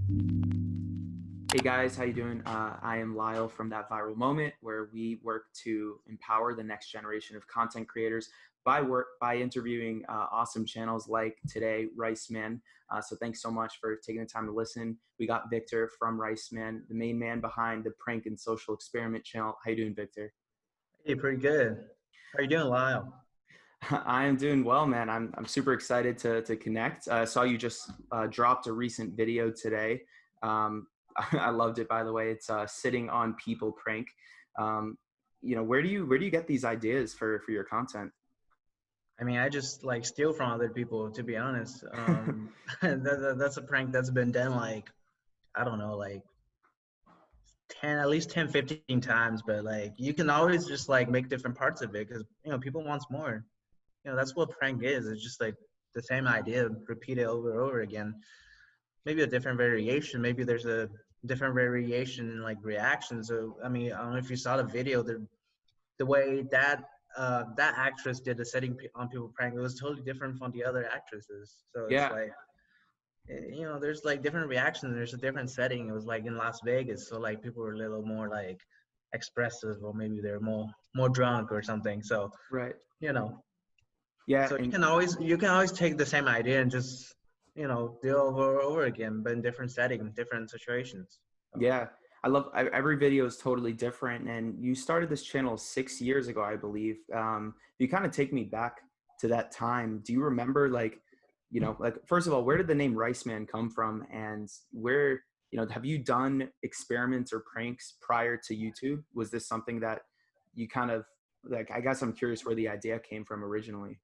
Hey guys, how you doing? I am Lyle from That Viral Moment, where we work to empower the next generation of content creators by interviewing awesome channels like today, RiceMan. So thanks so much for taking the time to listen. We got Victor from RiceMan, the main man behind the Prank and Social Experiment channel. How you doing, Victor? Hey, pretty good. How are you doing, Lyle? I am doing well, man. I'm super excited to connect. I saw you just dropped a recent video today. Um, I loved it, by the way. It's sitting on people prank. Where do you get these ideas for your content? I mean, I just like steal from other people, to be honest. That's a prank that's been done like, I don't know, like 10, at least 10, 15 times. But like, you can always just like make different parts of it because, people wants more. That's what prank is. It's just like the same idea, repeat it over and over again. Maybe a different variation. Maybe there's a different variation in like reaction. So, I mean, I don't know if you saw the video, the way that actress did the setting on people prank, it was totally different from the other actresses. So it's Yeah, like, there's like different reactions. There's a different setting. It was like in Las Vegas, so like people were a little more like expressive, or maybe they're more drunk or something. So right. you know, Yeah, so and you can always take the same idea and just do it over and over again, but in different settings, different situations. So, yeah, every video is totally different. And you started this channel 6 years ago, I believe. You kind of take me back to that time. Do you remember, like first of all, where did the name Rice Man come from, and where, have you done experiments or pranks prior to YouTube? Was this something that you kind of like? I guess I'm curious where the idea came from originally.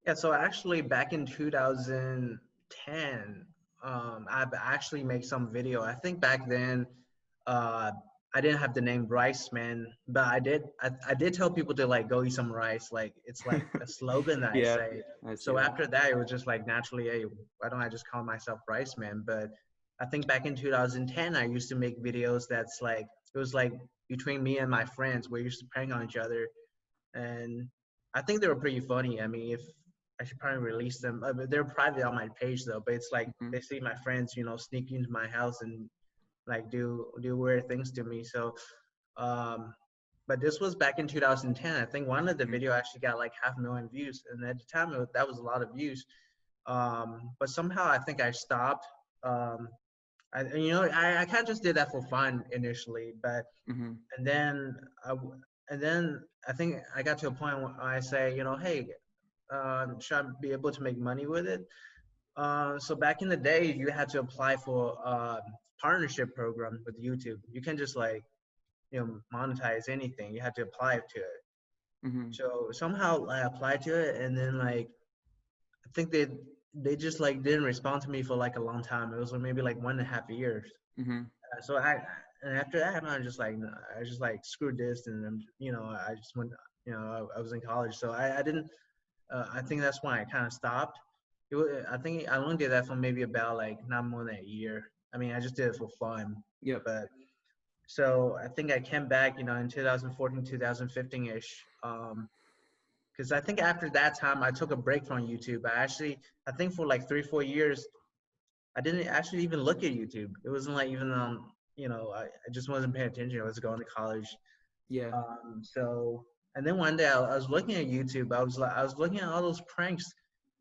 yeah, so actually back in 2010, I've actually made some video. I think back then, uh, I didn't have the name Rice Man, but I did tell people to like go eat some rice. Like it's like a slogan that I Yeah, say. I see So that. after that, it was just like naturally, hey, why don't I just call myself Rice Man? But I think back in 2010, I used to make videos that's like, it was like between me and my friends. We used to prank on each other, and I think they were pretty funny. I mean, if I should probably release them, but they're private on my page though. But it's like Mhm. they see my friends, sneak into my house and like do weird things to me. So, um, but this was back in 2010. I think one of the Mhm. video actually got like 500,000 views, and at the time that was a lot of views. But somehow I think I stopped. I kind of just did that for fun initially, but Mhm. and then I, and then I think I got to a point where I say, hey, should I be able to make money with it? So back in the day, you had to apply for a partnership program with YouTube. You can just like, monetize anything. You had to apply to it. Mhm. So somehow I applied to it, and then like I think they just like didn't respond to me for like a long time. It was like maybe like 1.5 years. Mhm. So and after that, I just like I just like screwed this, and then I just went. I was in college, so I didn't. I think that's when I kind of stopped. I think I only did that for maybe about like not more than a year. I mean, I just did it for fun. Yep. But so I think I came back, in 2014, 2015 ish. Because I think after that time, I took a break from YouTube. I think for like 3, 4 years, I didn't actually even look at YouTube. It wasn't like even I just wasn't paying attention. I was going to college. Yeah. And then one day I was looking at YouTube. I was looking at all those pranks,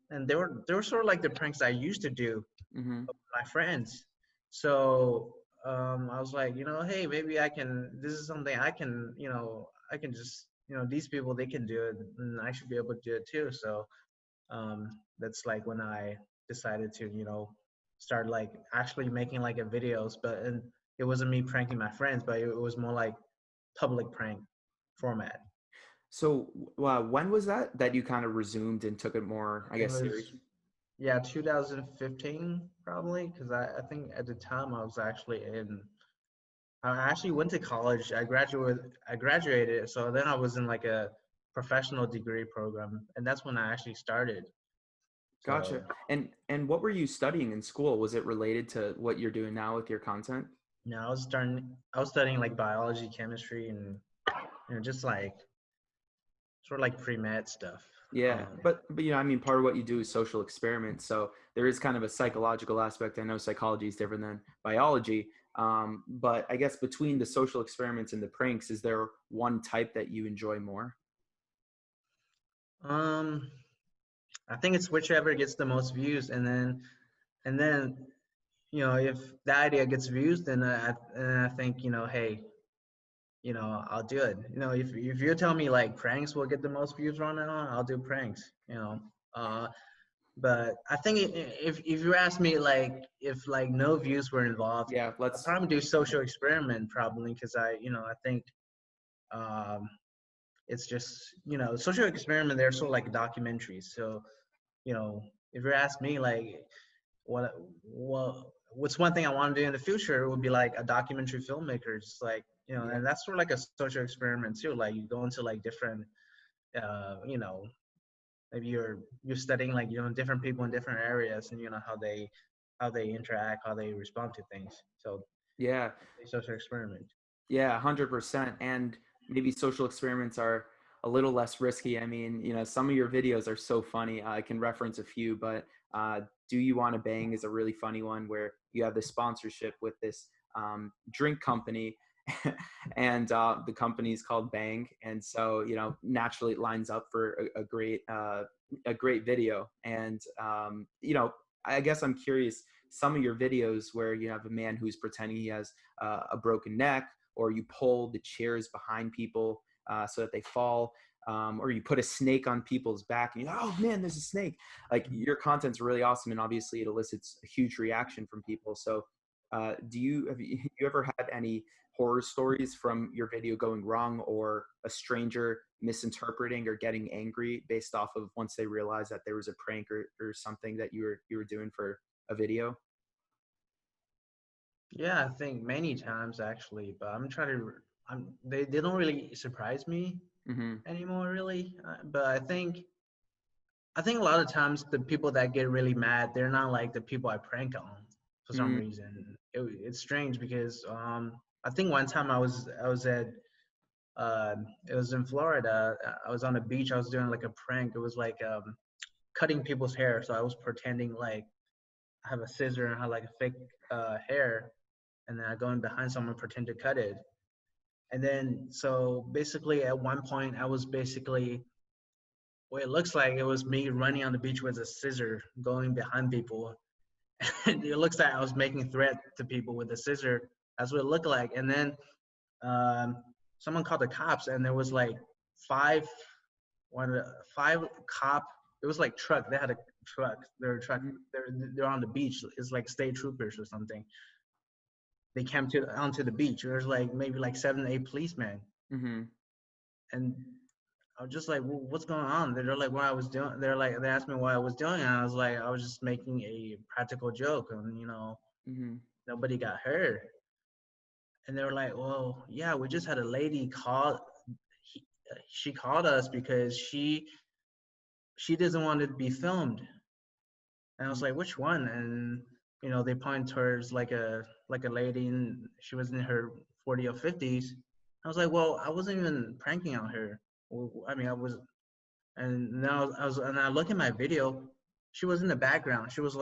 and they were sort of like the pranks I used to do Mhm. with my friends. So I was like, hey, maybe I can. This is something I can, I can just, these people they can do it, and I should be able to do it too. So that's like when I decided to, start like actually making like a videos, but and it wasn't me pranking my friends, but it was more like public prank format. So, when was that you kind of resumed and took it more, I It guess, was, serious? yeah, 2015 probably, because I think at the time I actually went to college. I graduated, so then I was in like a professional degree program, and that's when I actually started. Gotcha. So And what were you studying in school? Was it related to what you're doing now with your content? now I was studying like biology, chemistry, and just like sort of like pre-med stuff. Yeah, Um, but you know, I mean, part of what you do is social experiments. So there is kind of a psychological aspect. I know psychology is different than biology, but I guess between the social experiments and the pranks, is there one type that you enjoy more? um, I think it's whichever gets the most views, and then if the idea gets views, then I think hey, I'll do it. If you tell me like pranks will get the most views right now, I'll do pranks. Uh, but I think if you ask me like if like no views were involved, Yeah, I'd let's. probably do social experiment probably because I think um, it's just social experiment. They're sort of like documentaries. So you know if you ask me like what's one thing I want to do in the future would be like a documentary filmmaker. It's like Yeah, and that's sort of like a social experiment too. Like you go into like different, uh, you know, maybe you're studying like different people in different areas and how they interact, how they respond to things. So yeah. a social experiment. Yeah, 100%. And maybe social experiments are a little less risky. I mean, you know, some of your videos are so funny. I can reference a few, but Do You Want to Bang is a really funny one where you have the sponsorship with this drink company. And the company is called Bang. And so, you know, naturally it lines up for a great video. And, you know, I guess I'm curious, some of your videos where you have a man who's pretending he has a broken neck, or you pull the chairs behind people so that they fall, or you put a snake on people's back and oh man, there's a snake. Like your content's really awesome, and obviously it elicits a huge reaction from people. So, have you ever had any horror stories from your video going wrong, or a stranger misinterpreting or getting angry based off of once they realized that there was a prank or something that you were doing for a video? Yeah, I think many times actually, but I'm trying to. They don't really surprise me Hmm. anymore, really. But I think a lot of times the people that get really mad, they're not like the people I prank on for some Mm, reason. It's strange because I think one time I was at it was in Florida. I was on the beach. I was doing like a prank. It was like cutting people's hair. So I was pretending like I have a scissor and I have like a fake hair, and then I go in behind someone pretend to cut it. And then so basically at one point I was basically well, it looks like it was me running on the beach with a scissor going behind people. And it looks like I was making threat to people with a scissor. That's what it looked like. And then um, someone called the cops, and there was like five, five cop. It was like truck. They had a truck. They're truck. mhm, They're on the beach. It's like state troopers or something. They came to onto the beach. There's like maybe like 7 8 policemen, mhm, and I was just like, well, what's going on? They're like, what I was doing. They asked me what I was doing, and I was like, I was just making a practical joke, and mhm, nobody got hurt. And they were like, well, yeah, we just had a lady call. She called us because she doesn't want to be filmed. And I was mhm. like, which one? And they point towards like a lady, and she was in her 40 or 50s. I was like, well, I wasn't even pranking on her. Well, I mean, I was. And now and I look at my video. She was in the background. She was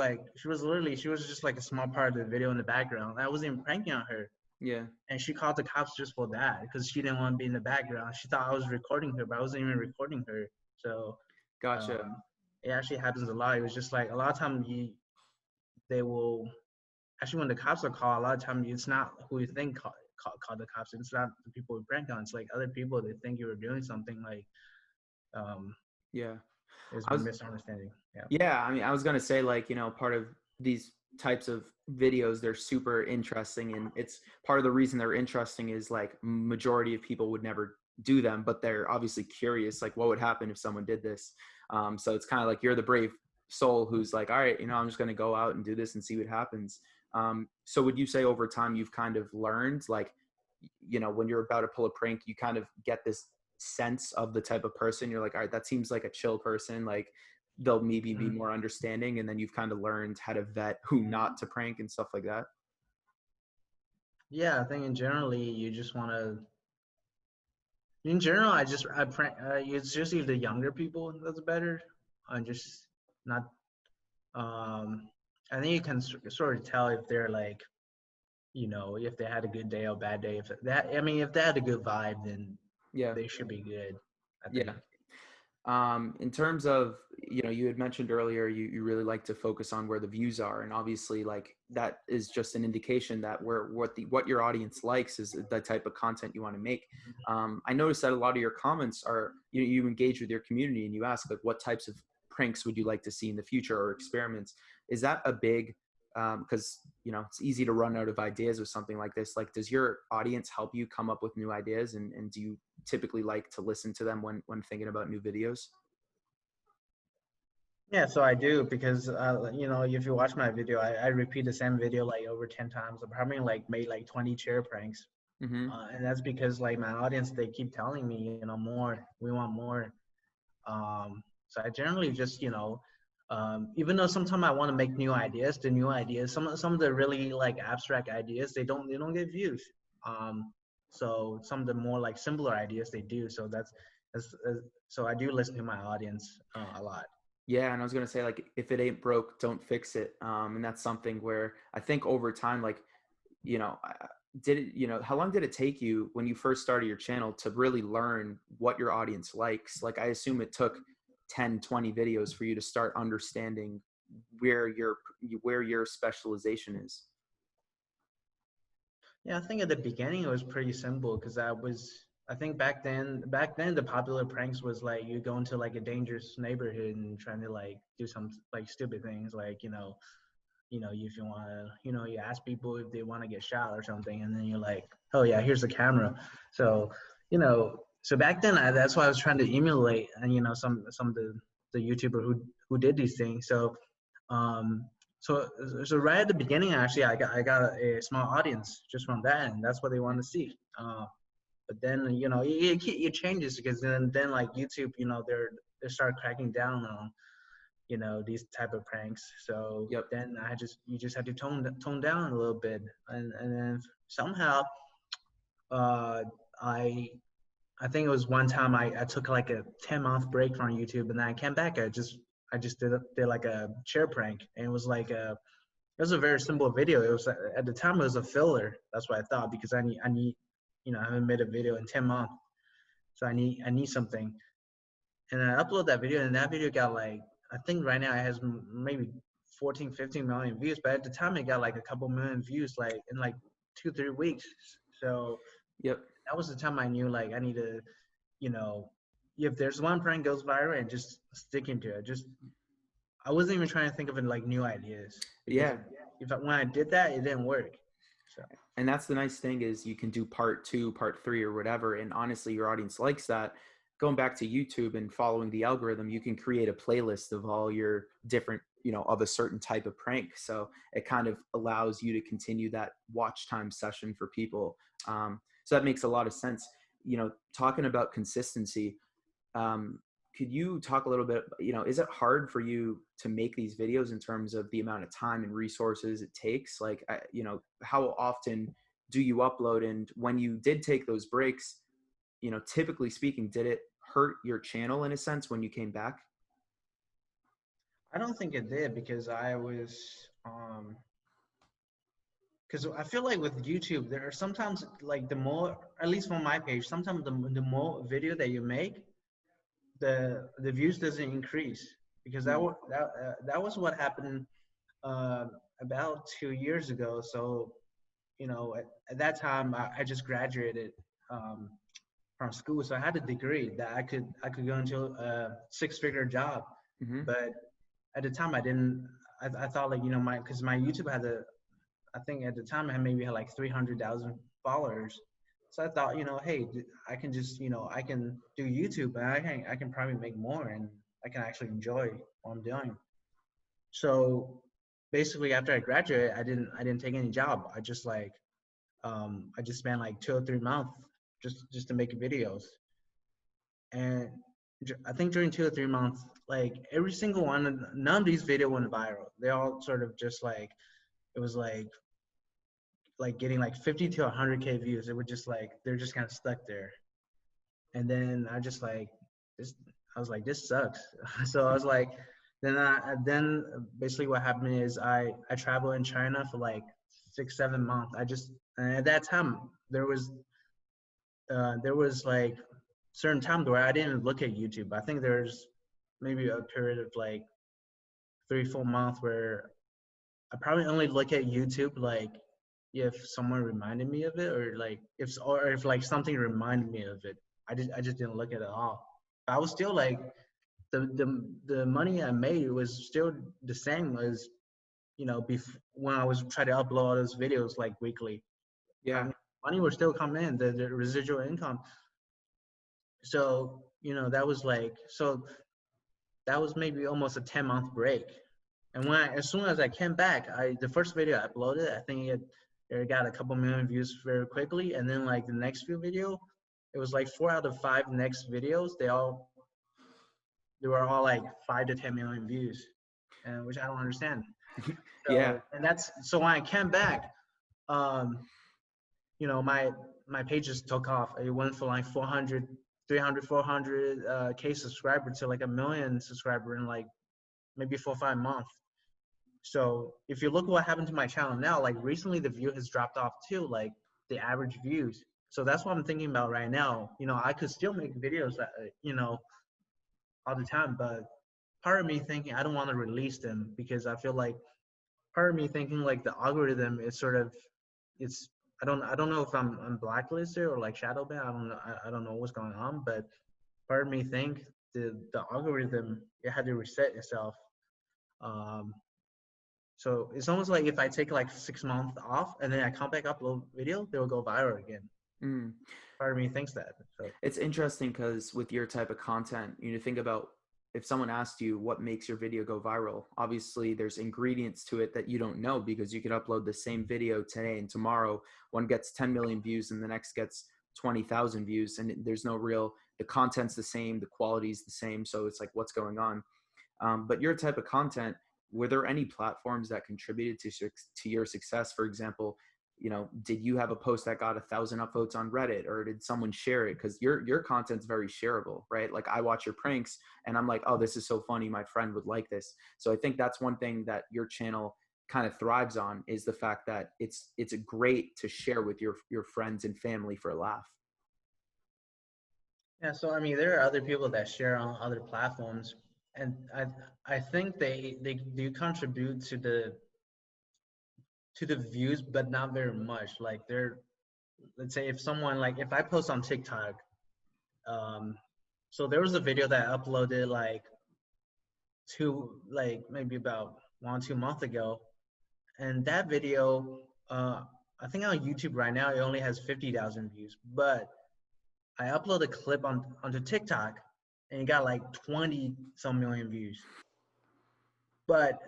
just like a small part of the video in the background. I wasn't even pranking on her. Yeah, And she called the cops just for that because she didn't want to be in the background. She thought I was recording her, but I wasn't even recording her. So gotcha. um, it actually happens a lot. It was just like a lot of times they will actually when the cops are called. A lot of times it's not who you think call the cops. It's not the people who prank on. It's like other people that think you were doing something like um, Yeah. there's I been was misunderstanding. Yeah. Yeah, I mean, I was gonna say, like, you know, part of these types of videos, they're super interesting, and it's part of the reason they're interesting is like majority of people would never do them, but they're obviously curious, like what would happen if someone did this. So it's kind of like you're the brave soul who's like, all right, you know, I'm just gonna go out and do this and see what happens. So would you say over time you've kind of learned, like, you know, when you're about to pull a prank, you kind of get this sense of the type of person you're like, all right, that seems like a chill person, like they'll maybe be Mhm. more understanding, and then you've kind of learned how to vet who not to prank and stuff like that. Yeah, I think in generally you just want to In general, I prank. It's just the younger people that's better. Just not. Um, I think you can sort of tell if they're like, if they had a good day or bad day. If they had a good vibe, then Yeah. they should be good, I Yeah. think. In terms of, you had mentioned earlier, you really like to focus on where the views are. And obviously like that is just an indication that what your audience likes is the type of content you want to make. I noticed that a lot of your comments are, you engage with your community and you ask like, what types of pranks would you like to see in the future or experiments? Is that a big, because it's easy to run out of ideas with something like this. Like, does your audience help you come up with new ideas, and do you typically like to listen to them when thinking about new videos? Yeah, so I do because if you watch my video, I repeat the same video like over 10 times. I'm probably like made like 20 chair pranks, Mm-hmm. and that's because like my audience they keep telling me more. We want more. So I generally just even though sometimes I want to make new ideas, some of the really like abstract ideas they don't get views. So some of the more like simpler ideas they do. So so I do listen to my audience a lot. Yeah, and I was gonna say, like, if it ain't broke, don't fix it. And that's something where I think over time, like, did it, how long did it take you when you first started your channel to really learn what your audience likes? Like, I assume it took 10, 20 videos for you to start understanding where your specialization is. Yeah, I think at the beginning it was pretty simple because I think back then the popular pranks was like you go into like a dangerous neighborhood and trying to like do some like stupid things like if you want to you ask people if they want to get shot or something and then you're like, oh yeah, here's the camera. So so back then that's why I was trying to emulate and some of the YouTuber who did these things. Um, so so right at the beginning, actually, I got a small audience just from that, and that's what they want to see. But then it changes because then like YouTube, they start cracking down on these type of pranks. So Yep. then you just have to tone down a little bit, and then somehow uh, I I think it was one time I took like a 10-month break from YouTube, and then I came back. I just did like a chair prank, and it was a very simple video. It was at the time it was a filler. That's what I thought because I need I haven't made a video in 10 months, so I need something. And I upload that video, and that video got like I think right now it has maybe 14, 15 million views, but at the time it got like a couple million views like in like 2, 3 weeks. So Yep. that was the time I knew like I need to you know, if there's one prank goes viral and just sticking to it. Just I wasn't even trying to think of it like new ideas because Yeah. when I did that, it didn't work. So And that's the nice thing is you can do part two, part three, or whatever. And honestly, your audience likes that. Going back to YouTube and following the algorithm, you can create a playlist of all your different, of a certain type of prank. So it kind of allows you to continue that watch time session for people. So that makes a lot of sense. Talking about consistency, um, could you talk a little bit, is it hard for you to make these videos in terms of the amount of time and resources it takes? Like, how often do you upload? And when you did take those breaks, typically speaking, did it hurt your channel in a sense when you came back? I don't think it did because because I feel like with YouTube there are sometimes like the more at least on my page sometimes the more video that you make the views doesn't increase because that was what happened uh, about 2 years ago. So at that time I just graduated um, from school, so I had a degree that I could go into a six-figure job. Mm-hmm. But at the time I didn't. I thought like my because my YouTube had I think at the time I maybe had like 300,000 followers. So I thought hey I can just I can do YouTube and I can probably make more and I can actually enjoy what I'm doing. So basically after I graduated I didn't take any job. I just spent like 2 or 3 months just to make videos. And I think during 2 or 3 months, like every single one, none of these videos went viral. They all sort of just like it was like getting like 50 to 100K views. It would just like they're just kind of stuck there. And then I just like this. I was like, this sucks. So I was like, then basically what happened is I traveled in China for like 6 7 months. I just, and at that time there was like certain times where I didn't look at YouTube. I think there's maybe a period of like 3 4 months where I probably only look at YouTube like if someone reminded me of it, or if like something reminded me of it. I just didn't look at it all. I was still like the money I made was still the same as when I was trying to upload all those videos like weekly. I Yeah. mean, money was still coming in, the residual income. So that was maybe almost a 10 month break. And as soon as I came back, the first video I uploaded, I think it got a couple million views very quickly. And then like the next few video, it was like 4 out of 5 next videos. They were all like 5 to 10 million views, and which I don't understand. Yeah. So when I came back, um, my page just took off. It went from like 400, 300, 400 K subscriber to like a million subscriber in like maybe 4 or 5 months. So if you look what happened to my channel now, like recently the view has dropped off too, like the average views. So that's what I'm thinking about right now. I could still make videos that, all the time, but part of me thinking I don't want to release them because I feel like part of me thinking like the algorithm is sort of it's I don't know if I'm blacklisted or like shadow banned. I don't know what's going on, but part of me think the algorithm it had to reset itself. Um, so it's almost like if I take like 6 months off and then I come back upload video, they will go viral again. Mm. Part of me thinks that. So It's interesting because with your type of content, think about if someone asked you what makes your video go viral, obviously there's ingredients to it that you don't know because you could upload the same video today and tomorrow one gets 10 million views and the next gets 20,000 views and there's no real, the content's the same, the quality's the same. So it's like, what's going on? But your type of content, were there any platforms that contributed to your success? For example, did you have a post that got 1,000 upvotes on Reddit, or did someone share it? Because your content's very shareable, right? Like I watch your pranks and I'm like, oh, this is so funny, my friend would like this. So I think that's one thing that your channel kind of thrives on, is the fact that it's great to share with your friends and family for a laugh. yeah, so I mean, there are other people that share on other platforms, and I think they do contribute to the views, but not very much. Like let's say if someone like if I post on TikTok, um, so there was a video that I uploaded like maybe about 1 2 months ago, and that video, I think on YouTube right now it only has 50,000 views, but I uploaded a clip onto TikTok and it got like 20 some million views. But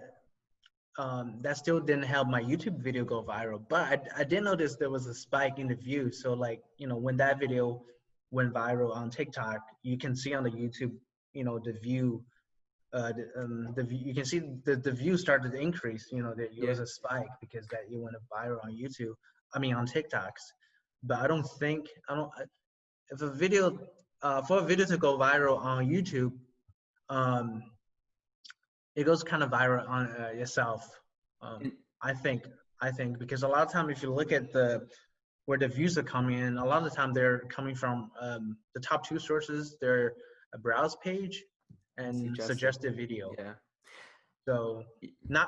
that still didn't help my YouTube video go viral. But I did notice there was a spike in the views. So like, when that video went viral on TikTok, you can see on the YouTube, the view, you can see the view started to increase. There Yeah. was a spike because that it went viral on YouTube. I mean on TikToks. But I don't think if a video for a video to go viral on YouTube, um, it goes kind of viral on itself. Um, And I think because a lot of time if you look at where the views are coming in, a lot of the time they're coming from the top two sources. They're a browse page and suggested. suggested video. Yeah. So not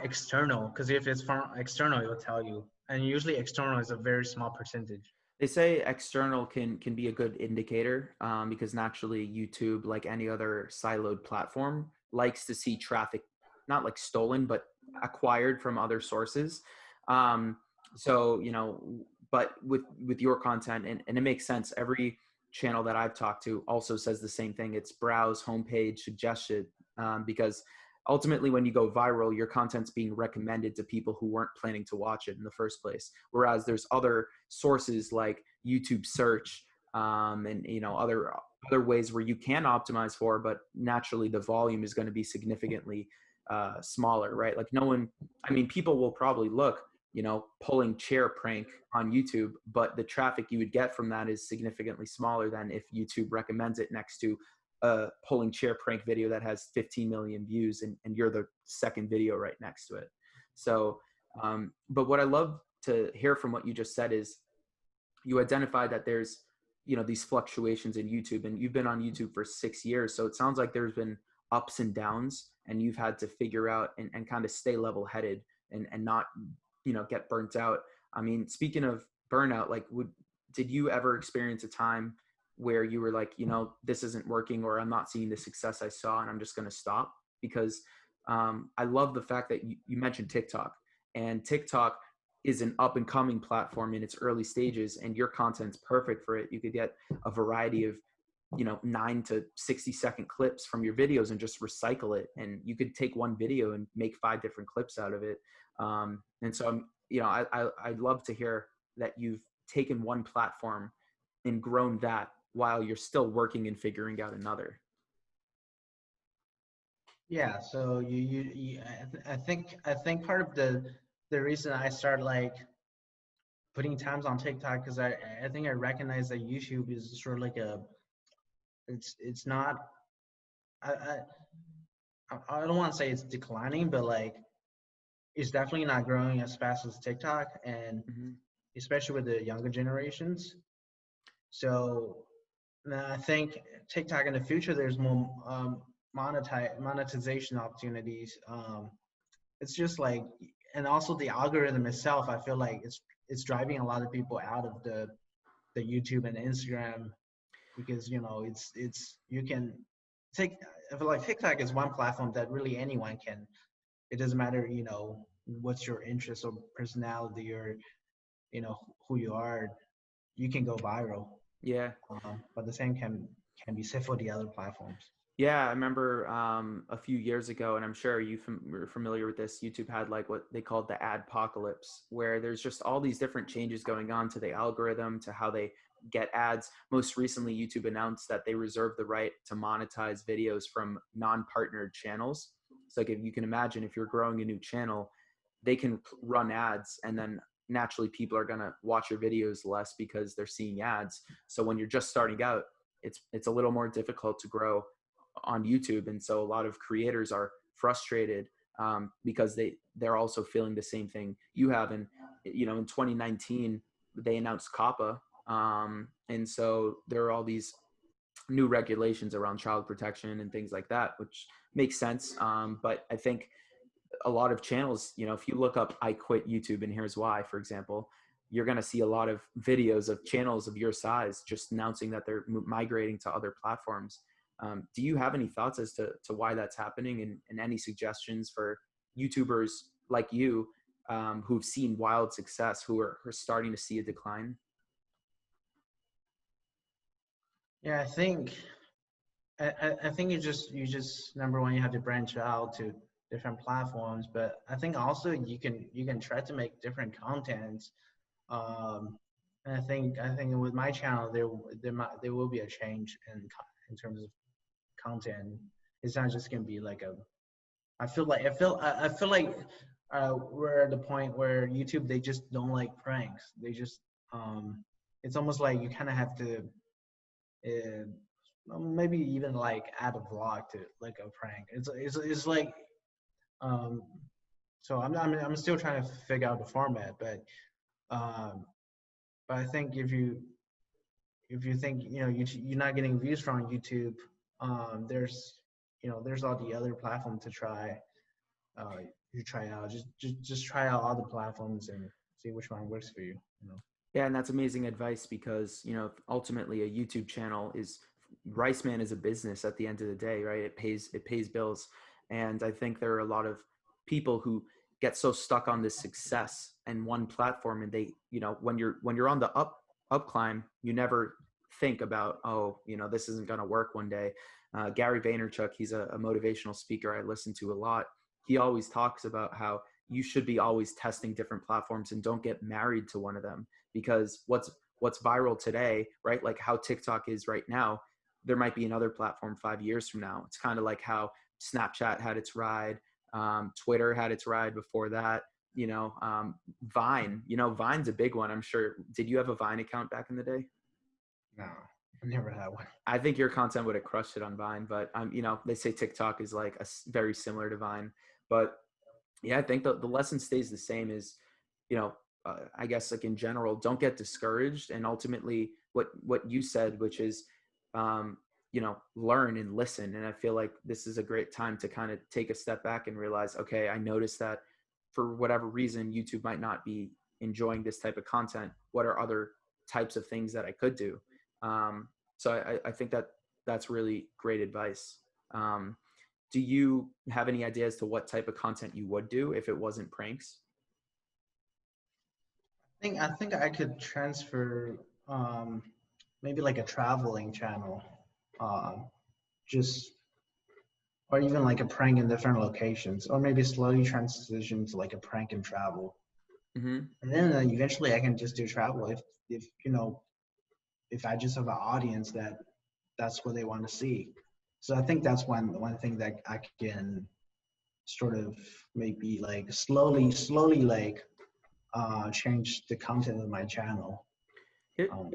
external, because if it's from external, it'll tell you. And usually external is a very small percentage. They say external can be a good indicator, because naturally YouTube, like any other siloed platform, likes to see traffic not like stolen but acquired from other sources. Um, so but with your content, and it makes sense. Every channel that I've talked to also says the same thing. It's browse, homepage, suggested, because ultimately when you go viral, your content's being recommended to people who weren't planning to watch it in the first place. Whereas there's other sources like YouTube search, and other ways where you can optimize for, but naturally the volume is going to be significantly smaller, right? Like no one, I mean, people will probably look, pulling chair prank on YouTube, but the traffic you would get from that is significantly smaller than if YouTube recommends it next to a pulling chair prank video that has 15 million views, and you're the second video right next to it. So, but what I love to hear from what you just said is you identify that there's, these fluctuations in YouTube, and you've been on YouTube for 6 years. So it sounds like there's been ups and downs, and you've had to figure out and kind of stay level headed and not, get burnt out. I mean, speaking of burnout, like did you ever experience a time where you were like, this isn't working, or I'm not seeing the success I saw and I'm just going to stop? Because I love the fact that you mentioned TikTok, and TikTok is an up and coming platform in its early stages, and your content's perfect for it. You could get a variety of 9 to 60-second clips from your videos and just recycle it, and you could take one video and make 5 different clips out of it. And so I'd love to hear that you've taken one platform and grown that while you're still working and figuring out another. Yeah, so I think part of the reason I started like putting times on TikTok, because I think I recognize that YouTube is sort of like it's not, I I don't want to say it's declining, but like it's definitely not growing as fast as TikTok, and Mm-hmm. especially with the younger generations. So I think TikTok in the future, there's more monetization opportunities. It's just like, and also the algorithm itself, I feel like it's driving a lot of people out of the YouTube and Instagram, because it's you can take, I feel like TikTok is one platform that really anyone can. It doesn't matter what's your interest or personality, or who you are, you can go viral. Yeah. But the same can be said for the other platforms. Yeah, I remember a few years ago, and I'm sure you're familiar with this. YouTube had like what they called the adpocalypse, where there's just all these different changes going on to the algorithm, to how they get ads. Most recently, YouTube announced that they reserve the right to monetize videos from non-partnered channels. So like, if you can imagine, if you're growing a new channel, they can run ads, and then naturally people are going to watch your videos less because they're seeing ads. So when you're just starting out, it's a little more difficult to grow on YouTube. And so a lot of creators are frustrated because they're also feeling the same thing you have. And, in 2019, they announced COPPA. And so there are all these new regulations around child protection and things like that, which makes sense. But I think a lot of channels, if you look up "I quit YouTube and here's why," for example, you're going to see a lot of videos of channels of your size just announcing that they're migrating to other platforms. Do you have any thoughts as to why that's happening, and any suggestions for YouTubers like you who've seen wild success, who are starting to see a decline? Yeah, I think you just number one, you have to branch out to different platforms, but I think also you can try to make different contents. And I think with my channel, there will be a change in terms of content. It's not just gonna be like a. I feel like we're at the point where YouTube, they just don't like pranks. They just it's almost like you kind of have to maybe even like add a vlog to like a prank. It's like um so I'm still trying to figure out the format, um but I think if you think you're not getting views from YouTube, there's all the other platforms to try. You try out, just try out all the platforms and see which one works for you. Yeah, and that's amazing advice, because ultimately a YouTube channel is, RiceMan is a business at the end of the day, right? It pays bills. And I think there are a lot of people who get so stuck on this success and one platform, and they, when you're on the up climb, you never think about, oh, this isn't going to work one day. Gary Vaynerchuk, he's a motivational speaker I listen to a lot. He always talks about how you should be always testing different platforms and don't get married to one of them, because what's viral today, right? Like how TikTok is right now, there might be another platform 5 years from now. It's kind of like how Snapchat had its ride, Twitter had its ride before that. Vine, Vine's a big one. I'm sure. Did you have a Vine account back in the day? No, I never had one. I think your content would have crushed it on Vine, but they say TikTok is like very similar to Vine, but yeah, I think the lesson stays the same is, I guess like in general, don't get discouraged. And ultimately what you said, which is, learn and listen. And I feel like this is a great time to kind of take a step back and realize, okay, I noticed that for whatever reason, YouTube might not be enjoying this type of content. What are other types of things that I could do? So I think that's really great advice. Do you have any idea as to what type of content you would do if it wasn't pranks? I think I could transfer maybe like a traveling channel, um, just or even like a prank in different locations, or maybe slowly transition to like a prank and travel, Mm-hmm. and then eventually I can just do travel if I just have an audience that's what they want to see. So I think that's one thing that I can sort of maybe like slowly like change the content of my channel. Here, Um,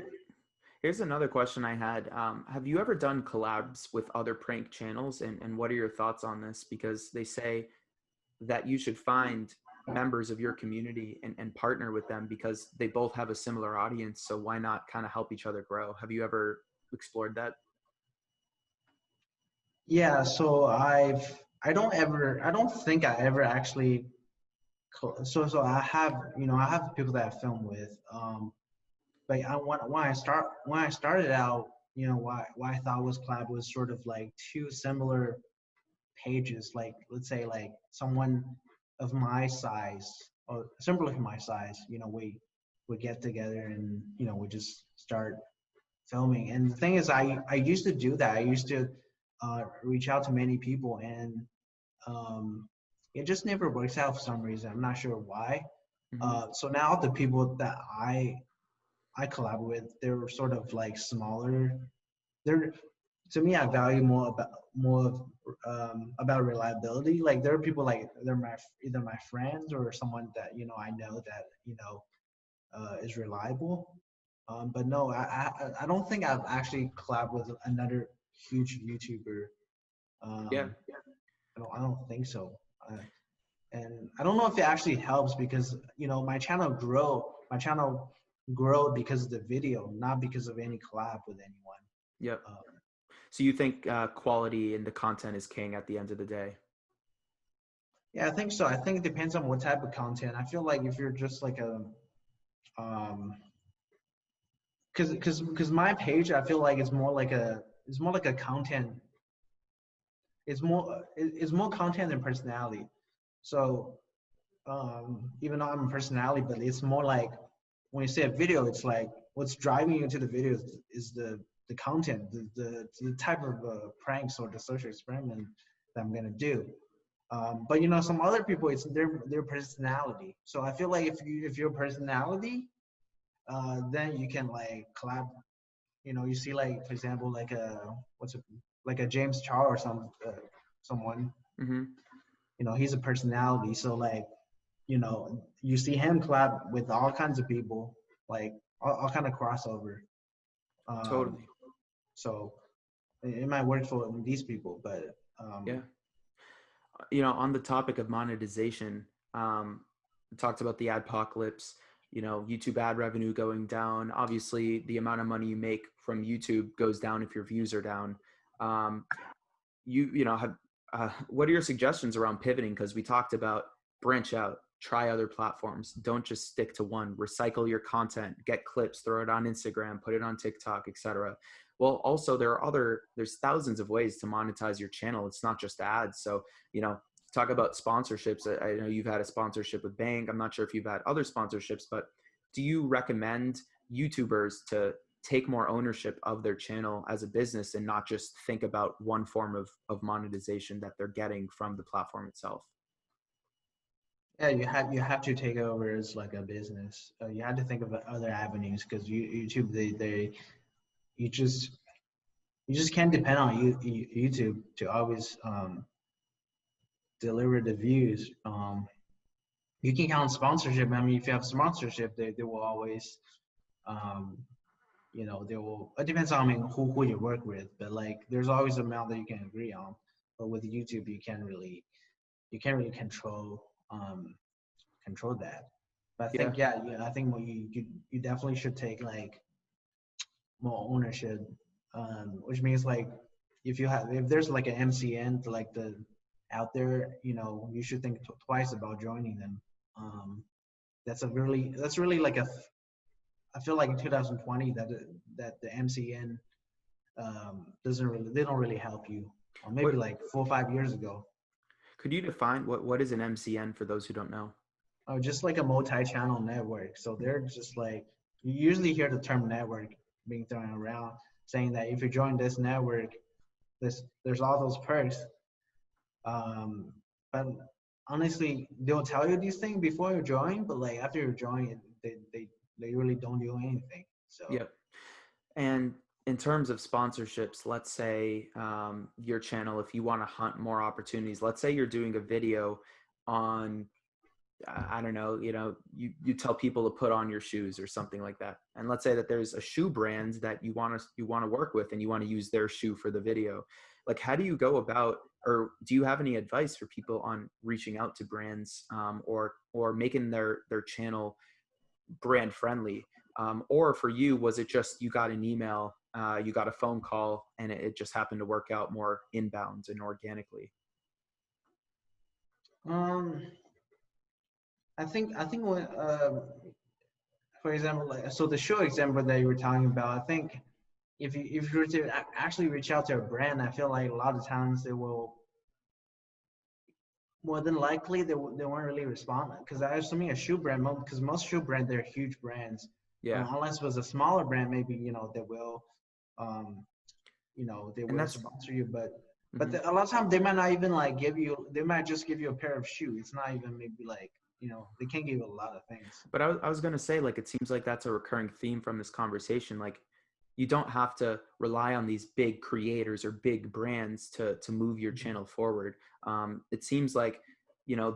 here's another question I had. Have you ever done collabs with other prank channels? And what are your thoughts on this? Because they say that you should find members of your community and partner with them because they both have a similar audience. So why not kind of help each other grow? Have you ever explored that? yeah, so I don't think I ever actually so I have people that I film with, but when I started out, why I thought was collab was sort of like two similar pages, like let's say like someone of my size or similar to my size, we would get together and we just start filming. And the thing is, I used to do that. I used to reach out to many people, and um, it just never works out for some reason. I'm not sure why. Mm-hmm. So now the people that I collab with, they're sort of like smaller. They're to me, I value about reliability. Like there are people like either my friends or someone that I know that is reliable. But no, I don't think I've actually collabed with another huge YouTuber. Yeah. Um, I don't think so. Uh, and I don't know if it actually helps because my channel grow because of the video, not because of any collab with anyone. Yep. Um, So you think quality and the content is king at the end of the day? yeah, I think so. I think it depends on what type of content. I feel like if you're just like um, because my page, I feel like it's more like a content. It's more content than personality. So even though I'm a personality, but it's more like when you say a video, it's like what's driving you to the video is the content, the type of pranks or the social experiment that I'm gonna do. But some other people, it's their personality. So I feel like if your personality, then you can like collab. You see like for example like like a James Charles or someone. Mm-hmm. He's a personality. So like you see him collab with all kinds of people, like all kind of crossover. Um, Totally. so it might work for these people, but Yeah. On the topic of monetization, we talked about the adpocalypse, YouTube ad revenue going down. Obviously, the amount of money you make from YouTube goes down if your views are down. Um, have what are your suggestions around pivoting? Because we talked about branch out, try other platforms. Don't just stick to one. Recycle your content, get clips, throw it on Instagram, put it on TikTok, etc. Well, also there's thousands of ways to monetize your channel. It's not just ads. So, talk about sponsorships. I know you've had a sponsorship with Bang. I'm not sure if you've had other sponsorships, but do you recommend YouTubers to take more ownership of their channel as a business and not just think about one form of monetization that they're getting from the platform itself? yeah, you have to take over as like a business. You have to think of other avenues because YouTube you just you just can't depend on YouTube to always deliver the views. you can count sponsorship. I mean, if you have sponsorship, they will always, um, they will. It depends on, I mean, who you work with, but like there's always an amount that you can agree on. But with YouTube, you can't really control that. But I Yeah. think, yeah, I think you definitely should take like more ownership, which means like if there's like an MCN to like the out there, you should think twice about joining them. Um, that's really like I feel like in 2020 that the MCN doesn't really they don't really help you. Or maybe What like 4 or 5 years ago. could you define what is an MCN for those who don't know? Oh, just like a multi-channel network. So they're just like you usually hear the term network being thrown around, saying that if you join this network, there's all those perks. Um, but honestly, they'll tell you these things before you join, but like after you join, they really don't do anything. So Yep. And in terms of sponsorships, let's say your channel, if you want to hunt more opportunities, let's say you're doing a video on, I don't know, you tell people to put on your shoes or something like that. And let's say that there's a shoe brand that you want to work with and you want to use their shoe for the video. Like, how do you go about, or do you have any advice for people on reaching out to brands, or making their channel brand friendly? Or for you, was it just you got an email, you got a phone call, and it just happened to work out more inbound and organically? um, I think when for example, like so the show example that you were talking about, I think if you were to actually reach out to a brand, I feel like a lot of times they will more than likely they won't really respond because I assuming a shoe brand because most shoe brands they're huge brands. Yeah. Unless it was a smaller brand, maybe they will, um, they And will that's, sponsor you. But mhm. a lot of times they might not even like give you. They might just give you a pair of shoes. It's not even maybe like they can't give you a lot of things. But I was going to say, like, it seems like that's a recurring theme from this conversation. Like, you don't have to rely on these big creators or big brands to move your channel forward. It seems like,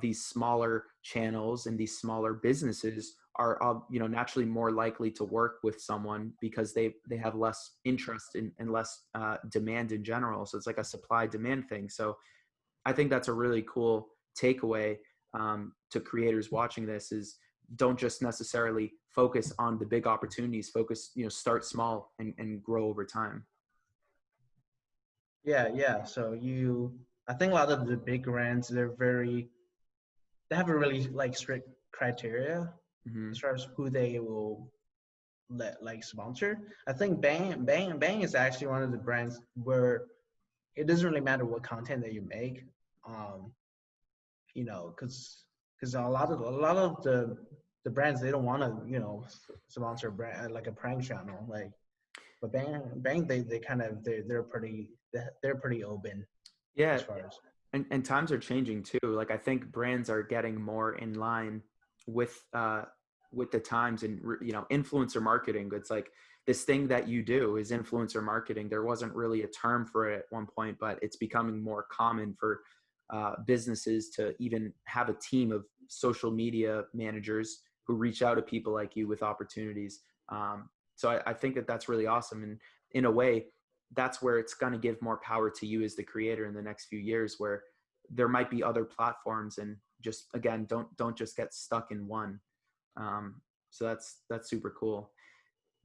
these smaller channels and these smaller businesses are, naturally more likely to work with someone because they have less interest and less demand in general. So it's like a supply demand thing. So I think that's a really cool takeaway, to creators watching this, is don't just necessarily focus on the big opportunities. Focus, start small and grow over time. Yeah. So I think a lot of the big brands they have a really like strict criteria Hmm. as far as who they will let like sponsor. I think Bang is actually one of the brands where it doesn't really matter what content that you make, um, because a lot of the brands they don't want to sponsor a brand like a prank channel like, but Bang they kind of they're pretty open Yeah. as far as. And times are changing too. Like, I think brands are getting more in line with the times, and influencer marketing. It's like this thing that you do is influencer marketing. There wasn't really a term for it at one point, but it's becoming more common for businesses to even have a team of social media managers who reach out to people like you with opportunities. So I think that that's really awesome, and in a way, that's where it's going to give more power to you as the creator in the next few years, where there might be other platforms, and just, again, don't just get stuck in one. So that's super cool.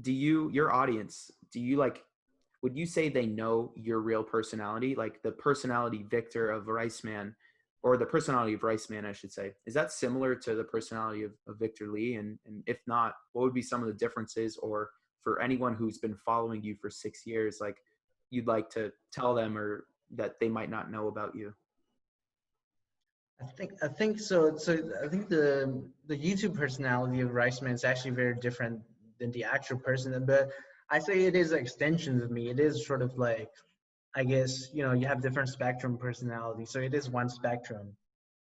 Your audience, would you say they know your real personality, like the personality Victor of RiceMan, or the personality of RiceMan, I should say? Is that similar to the personality of Victor Lee? And if not, what would be some of the differences? Or for anyone who's been following you for 6 years, like, you'd like to tell them, or that they might not know about you? I think so. So I think the YouTube personality of RiceMan is actually very different than the actual person. But I say it is extensions of me. It is sort of like, I guess you have different spectrum personality. So it is one spectrum.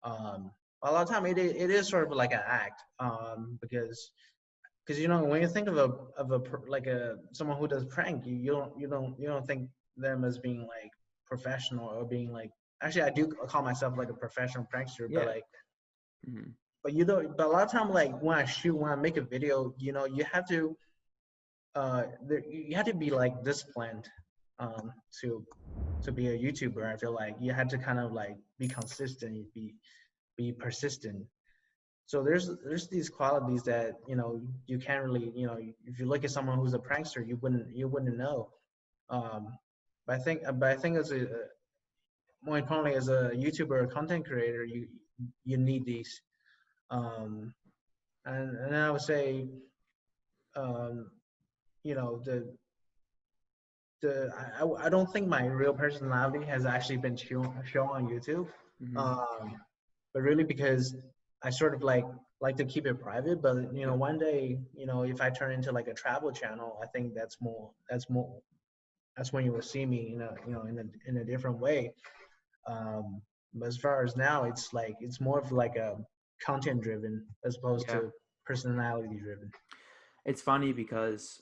Um, a lot of time it is sort of like an act. Because when you think of like a someone who does prank, you don't think them as being like professional or being like. Actually, I do call myself like a professional prankster, but Yeah. like Hmm. but but a lot of time, like when I make a video, you have to you have to be like disciplined um, to be a YouTuber. I feel like you had to kind of like be consistent, be persistent. So there's these qualities that you can't really if you look at someone who's a prankster, you wouldn't know. Um, but I think as a more importantly as a YouTuber or content creator, you need these. Um, and I would say um, the I don't think my real personality has actually been shown on YouTube, Hmm. um, but really because I sort of like to keep it private. But Yep. one day, if I turn into like a travel channel, I think that's when you will see me, in a different way. Um, but as far as now, it's more of like a content driven as opposed Yeah. to personality driven. It's funny because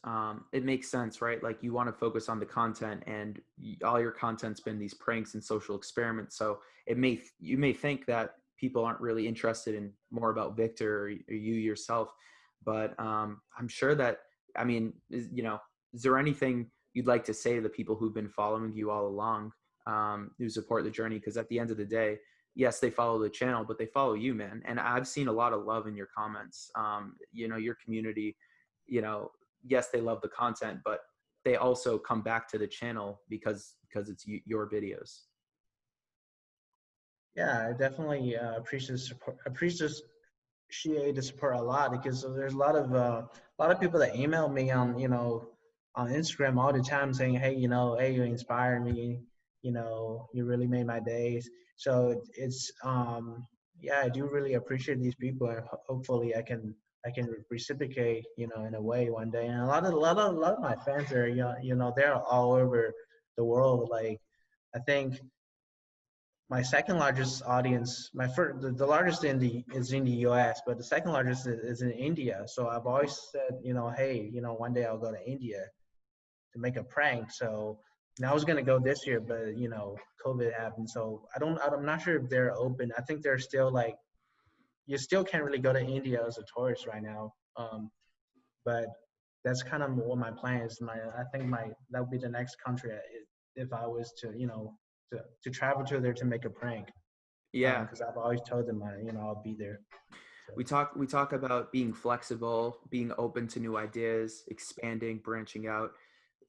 it makes sense, right? Like you want to focus on the content, and all your content's been these pranks and social experiments. So you may think that people aren't really interested in more about Victor or you yourself, but I'm sure that I mean, is there anything you'd like to say to the people who've been following you all along, who support the journey? Because at the end of the day, yes, they follow the channel, but they follow you, man. And I've seen a lot of love in your comments. Your community, yes, they love the content, but they also come back to the channel because it's your videos. Yeah, I definitely appreciate the support. Appreciate the support a lot because there's a lot of people that email me on Instagram all the time saying, hey, hey, you inspired me, you really made my days. So it's yeah, I do really appreciate these people, and hopefully I can reciprocate, in a way one day. And a lot of my fans are, they're all over the world. Like I think my second largest audience, the largest is in the U.S., but the second largest is in India. So I've always said, hey, one day I'll go to India to make a prank. So and I was gonna go this year, but COVID happened. So I'm not sure if they're open. I think they're still like, you still can't really go to India as a tourist right now. But that's kind of what my plan is. I think that would be the next country if I was to to travel to there to make a prank. Yeah. Because I've always told them I'll be there. So We talk about being flexible, being open to new ideas, expanding, branching out.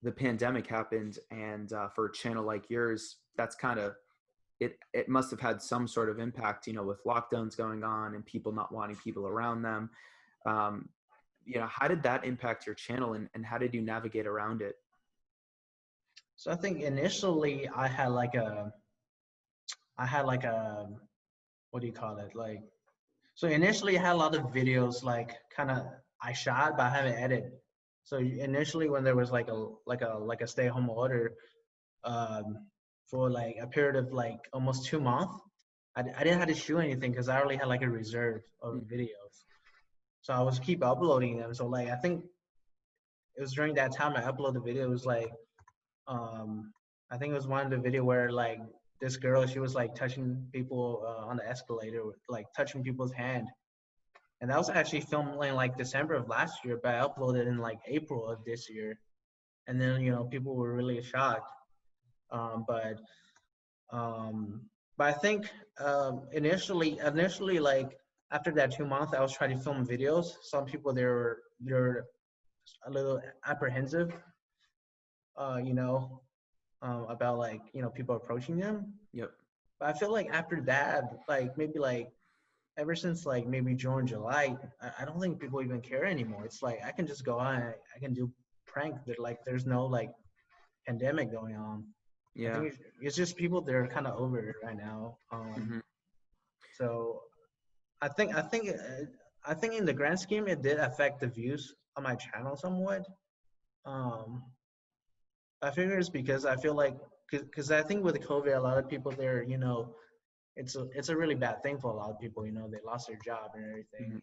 The pandemic happened, and for a channel like yours, that's kind of it must have had some sort of impact, with lockdowns going on and people not wanting people around them. um, how did that impact your channel, and how did you navigate around it? I think initially I had like a what do you call it, like, so initially I had a lot of videos like kind of I shot but I haven't edited. So initially when there was like a stay-at-home order, um, for like a period of like almost 2 months, I didn't have to shoot anything because I already had like a reserve of Mhm. videos. So I was keep uploading them. So like I think it was during that time I uploaded the video. It was like um I think it was one of the video where like this girl, she was like touching people on the escalator, like touching people's hand. And that was actually filmed in like December of last year, but I uploaded in like April of this year. And then people were really shocked. Um, but um, but I think initially like after that 2 months, I was trying to film videos. Some people they're a little apprehensive, uh, you know, about like people approaching them. Yep. But I feel like after that, like maybe like ever since like maybe June, July, I don't think people even care anymore. It's like I can just go on, I can do prank. There's no like pandemic going on. I Yeah. think it's just people they're kind of over it right now. Hmm. So I think I think I think in the grand scheme it did affect the views on my channel somewhat. Um, I figure it's because I feel like because I think with COVID, a lot of people there, it's a really bad thing for a lot of people. They lost their job and everything,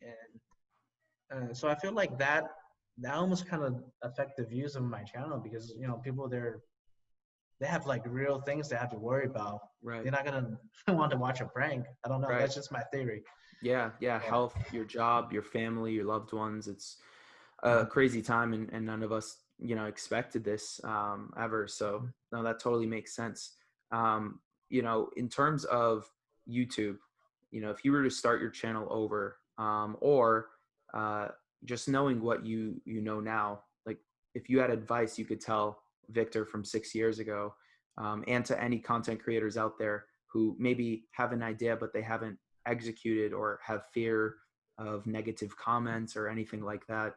Hmm. and so I feel like that almost kind of affect the views of my channel because people they have like real things they have to worry about. Right. They're not gonna want to watch a prank. I don't know. Right. That's just my theory. Yeah, yeah, Yeah. health, your job, your family, your loved ones. It's a Mhm. crazy time, and none of us, expected this ever. So no, that totally makes sense. In terms of YouTube, if you were to start your channel over, or uh, just knowing what you know now, like if you had advice you could tell Victor from 6 years ago, and to any content creators out there who maybe have an idea but they haven't executed or have fear of negative comments or anything like that,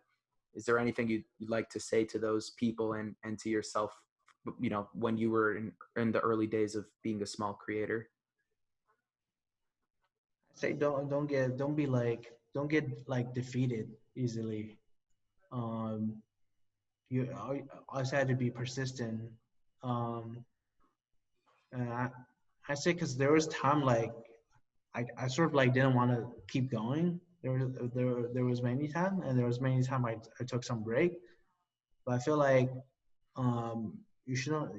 is there anything you'd like to say to those people and to yourself, when you were in the early days of being a small creator? Say don't get like defeated easily. Um, you always had to be persistent. Um, and I say because there was time like I sort of like didn't want to keep going. There was many time, and there was many time I took some break. But I feel like um, you shouldn't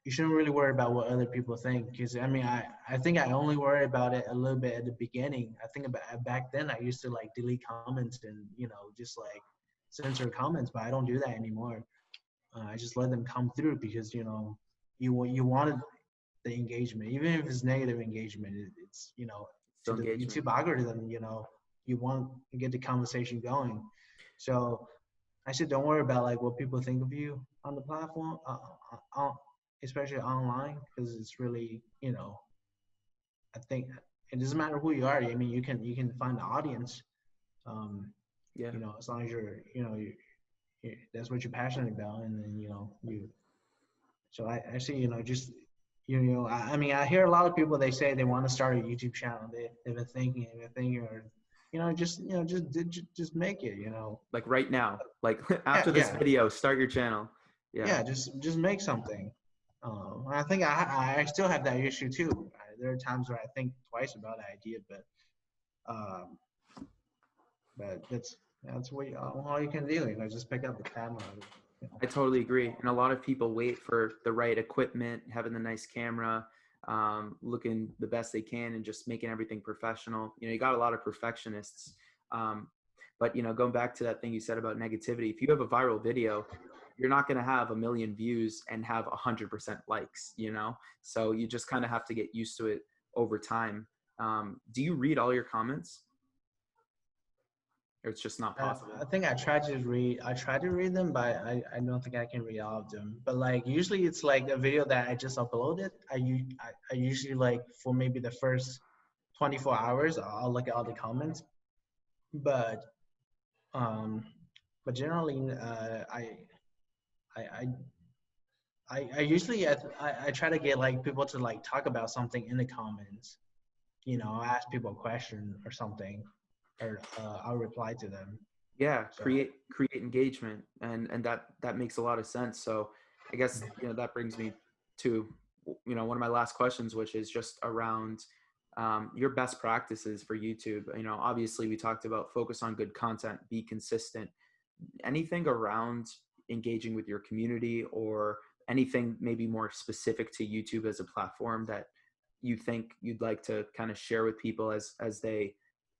you shouldn't really worry about what other people think, because I mean I think I only worry about it a little bit at the beginning. I think about back then I used to like delete comments and just like censor comments, but I don't do that anymore. I just let them come through because you wanted the engagement, even if it's negative engagement. It's to Still the engagement. YouTube algorithm. You want to get the conversation going. So I said, don't worry about like what people think of you on the platform, especially online, because it's really, I think it doesn't matter who you are. I mean, you can find the audience, um, Yeah, as long as that's what you're passionate about, and then you. So I see, just I mean, I hear a lot of people, they say they want to start a YouTube channel. They've been thinking, or just make it, like right now, like Yeah, after this yeah. video, start your channel. Yeah. Yeah, just make something. I think I still have that issue too. There are times where I think twice about the idea, um, but that's what all you can do. Just pick up the camera. I totally agree. And a lot of people wait for the right equipment, having the nice camera, looking the best they can, and just making everything professional. You got a lot of perfectionists. Um, but, going back to that thing you said about negativity, if you have a viral video, you're not going to have 1 million views and have 100% likes. So you just kind of have to get used to it over time. Do you read all your comments, or it's just not I possible? think I tried to read them, but I don't think I can read all of them. But like usually it's like a video that I just uploaded. I usually like for maybe the first 24 hours I'll look at all the comments, but um, but generally I I I usually I try to get like people to like talk about something in the comments. Ask people a question or something, or I'll reply to them. Yeah, So create engagement, and that makes a lot of sense. So I guess that brings me to one of my last questions, which is just around your best practices for YouTube. Obviously we talked about focus on good content, be consistent. Anything around engaging with your community, or anything maybe more specific to YouTube as a platform that you think you'd like to kind of share with people as they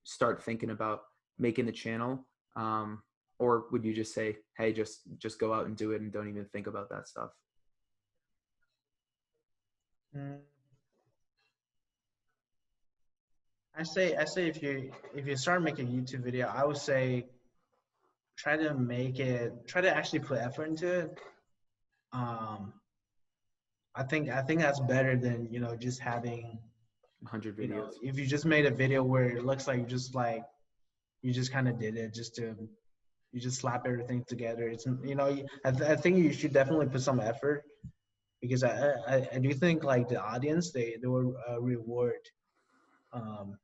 start thinking about making the channel? Or would you just say, hey, just go out and do it and don't even think about that stuff? mm, I say if you start making a YouTube video, I would say try to actually put effort into it. Um, I think that's better than just having 100 videos. if you just made a video where it looks like you just kind of did it just to you just slap everything together. I think you should definitely put some effort, because I do think like the audience, they will reward um,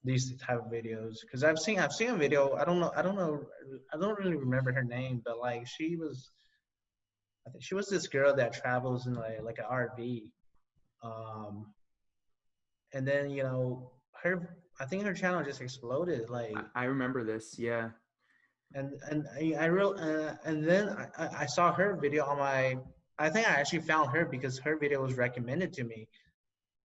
these type of videos, because I've seen a video. I don't really remember her name, but like I think she was this girl that travels in like an RV, um, and then her I think her channel just exploded, like. I remember this. Yeah. And then I saw her video on my. I think I actually found her because her video was recommended to me.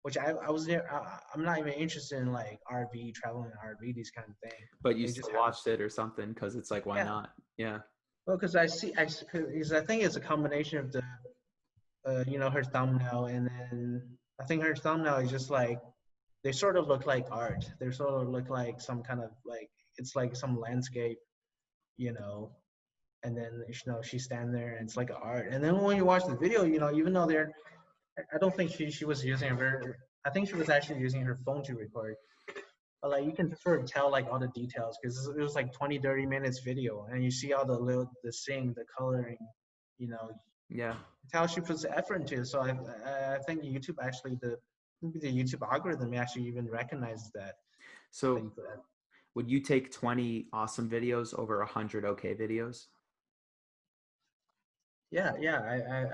which I was there. I'm not even interested in like RV, traveling in RV, these kind of thing. But you They just still have, watched it or something because it's like, why yeah. not? Yeah. Well, because because I think it's a combination of the, her thumbnail, and then I think her thumbnail is just like, they sort of look like art. They sort of look like some kind of like, it's like some landscape, you know, and then she's standing there and it's like art. And then when you watch the video, even though I don't think she was using I think she was actually using her phone to record. But like you can sort of tell like all the details because it was like 20-30 minutes video, and you see all the sing, the coloring, you know, Yeah. how she puts the effort into it. So I think YouTube actually maybe the YouTube algorithm actually even recognizes that. So Thing for that. would you take 20 awesome videos over 100 okay videos? Yeah,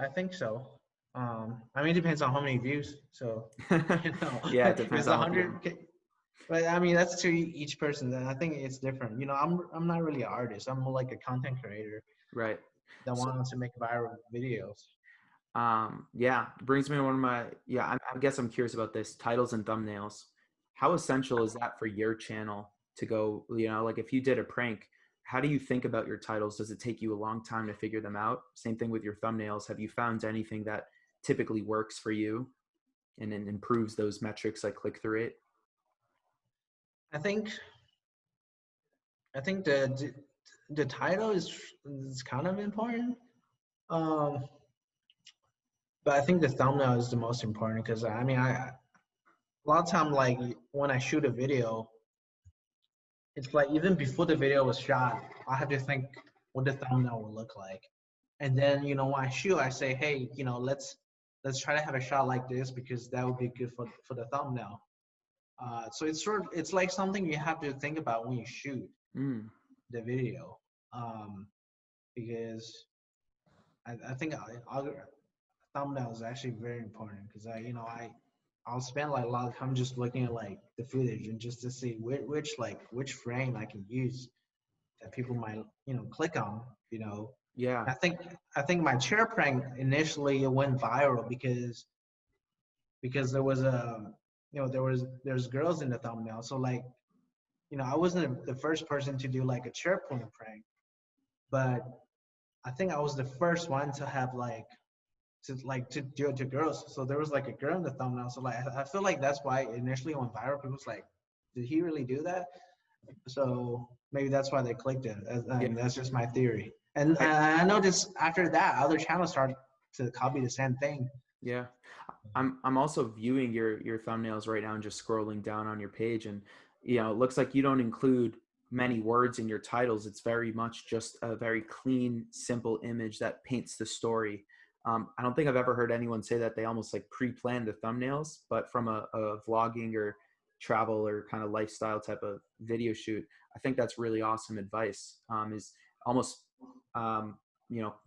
I think so. I mean, it depends on how many views. So, Yeah, it if depends it's on what the 100, but I mean, that's to each person. Then I think it's different. I'm not really an artist. I'm more like a content creator right. that So wants to make viral videos. yeah, brings me to one of my, yeah, I guess I'm curious about this, titles and thumbnails. How essential is that for your channel to go, like if you did a prank, how do you think about your titles? Does it take you a long time to figure them out? Same thing with your thumbnails. Have you found anything that typically works for you and then improves those metrics like click-through rate? I think I think the title is kind of important. Um, but I think the thumbnail is the most important because I mean, a lot of time like when I shoot a video, it's like even before the video was shot, I have to think what the thumbnail will look like. And then, when I shoot, I say, hey, let's try to have a shot like this because that would be good for the thumbnail. So it's like something you have to think about when you shoot Mm, the video, um, because I think thumbnail is actually very important because I'll spend like a lot of time just looking at like the footage and just to see which frame I can use that people might click on. You know, yeah. I think my chair prank initially it went viral because there was there's girls in the thumbnail. So like I wasn't the first person to do like a chair pulling prank, but I think I was the first one to have to do it to girls. So there was like a girl in the thumbnail. So like I feel like that's why it initially went viral. People was like, did he really do that? So maybe that's why they clicked it. Yeah. And that's just my theory. And I, I noticed after that, other channels started to copy the same thing. yeah. I'm also viewing your thumbnails right now and just scrolling down on your page, and it looks like you don't include many words in your titles. It's very much just a very clean, simple image that paints the story. I don't think I've ever heard anyone say that they almost like pre-plan the thumbnails, but from a vlogging or travel or kind of lifestyle type of video shoot, I think that's really awesome advice. Is almost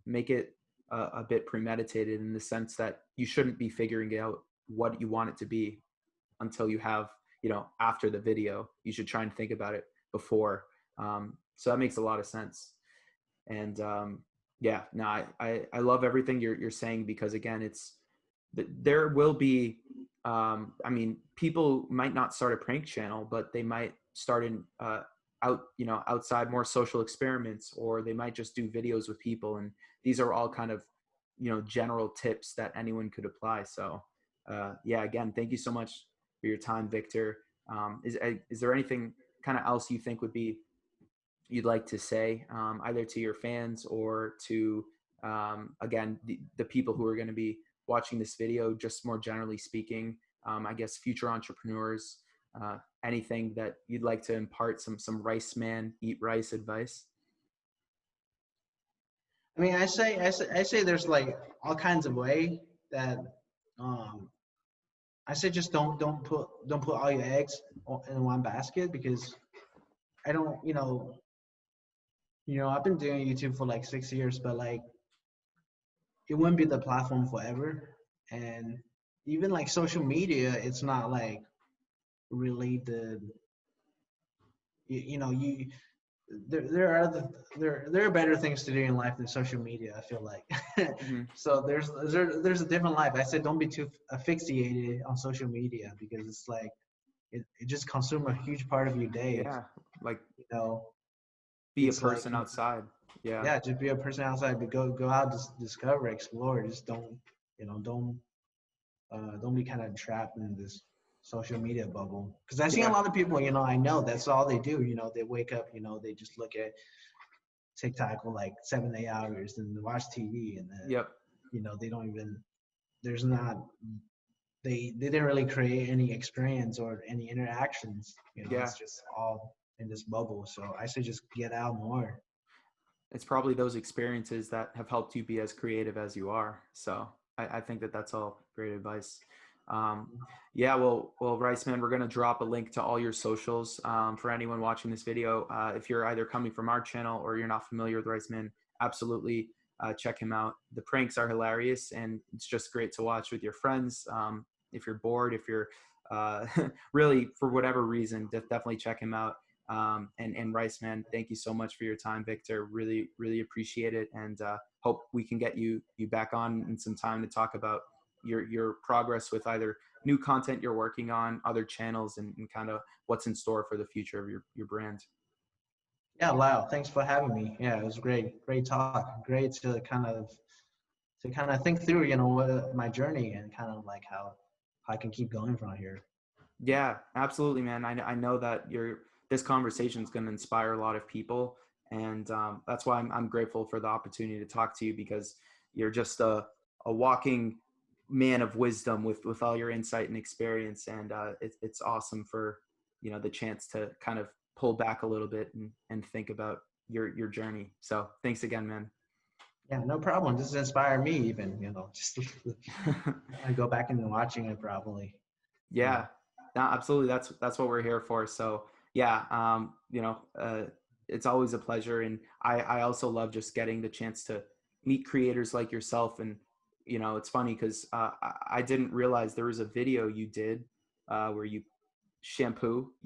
make it a bit premeditated in the sense that you shouldn't be figuring out what you want it to be until you have, after the video. You should try and think about it before. So that makes a lot of sense. And yeah, no, I love everything you're saying because again, there will be, I mean, people might not start a prank channel, but they might start in outside more social experiments, or they might just do videos with people. And these are all kind of, general tips that anyone could apply. So yeah, again, thank you so much for your time, Victor. Is there anything kind of else you think would be you'd like to say, either to your fans or to, again, the people who are going to be watching this video, just more generally speaking, I guess future entrepreneurs, anything that you'd like to impart, some RiceMan eat rice advice? I mean, I say there's like all kinds of way that um, I say just don't put all your eggs in one basket because I don't I've been doing YouTube for like 6 years, but like it wouldn't be the platform forever. And even like social media, it's not like really the you, you know you there are there are better things to do in life than social media. I feel like. Hmm. So there's a different life. I said don't be too asphyxiated on social media because it's like it just consumes a huge part of your day. Yeah, like You know, be a it's like person outside. Yeah. yeah, just be a person outside, but go out, discover, explore. Just don't you know don't be kind of trapped in this social media bubble. Because I've seen a Yeah. lot of people, I know that's all they do. They wake up, they just look at TikTok for like 7 8 hours and watch TV, and then Yep. they don't even. There's not. They didn't really create any experience or any interactions. Yeah. It's just all in this bubble. So I say just get out more. It's probably those experiences that have helped you be as creative as you are. So I think that that's all great advice. Um, yeah, well, Rice Man, we're gonna drop a link to all your socials for anyone watching this video. If you're either coming from our channel or you're not familiar with Rice Man, absolutely check him out. The pranks are hilarious, and it's just great to watch with your friends. If you're bored, if you're really for whatever reason, definitely check him out. And Rice Man, thank you so much for your time, Victor. Really, really appreciate it, and hope we can get you back on in some time to talk about your progress with either new content you're working on, other channels, and kind of what's in store for the future of your brand. Yeah, Lau, thanks for having me. Yeah, it was great. Great talk. Great to kind of think through, what my journey and kind of like how I can keep going from here. Yeah, absolutely, man. I know that this conversation is going to inspire a lot of people, and that's why I'm grateful for the opportunity to talk to you, because you're just a walking man of wisdom with all your insight and experience, and it's awesome for the chance to kind of pull back a little bit and think about your journey. So thanks again, man. Yeah, no problem. This inspired me even, just I go back into watching it probably. Yeah. Yeah, no, absolutely. That's what we're here for. So yeah, it's always a pleasure, and I also love just getting the chance to meet creators like yourself. And it's funny because I didn't realize there was a video you did where you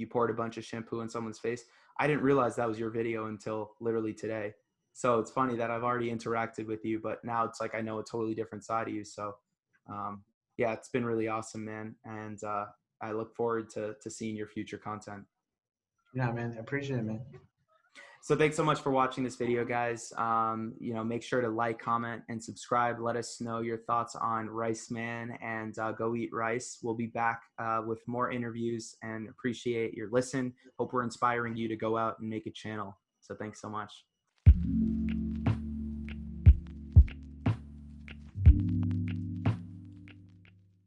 poured a bunch of shampoo in someone's face. I didn't realize that was your video until literally today. So it's funny that I've already interacted with you, but now it's like I know a totally different side of you. So um, yeah, it's been really awesome, man. And I look forward to seeing your future content. Yeah, man. I appreciate it, man. So thanks so much for watching this video, guys. Make sure to like, comment, and subscribe. Let us know your thoughts on Rice Man, and go eat rice. We'll be back with more interviews, and appreciate your listen. Hope we're inspiring you to go out and make a channel. So thanks so much.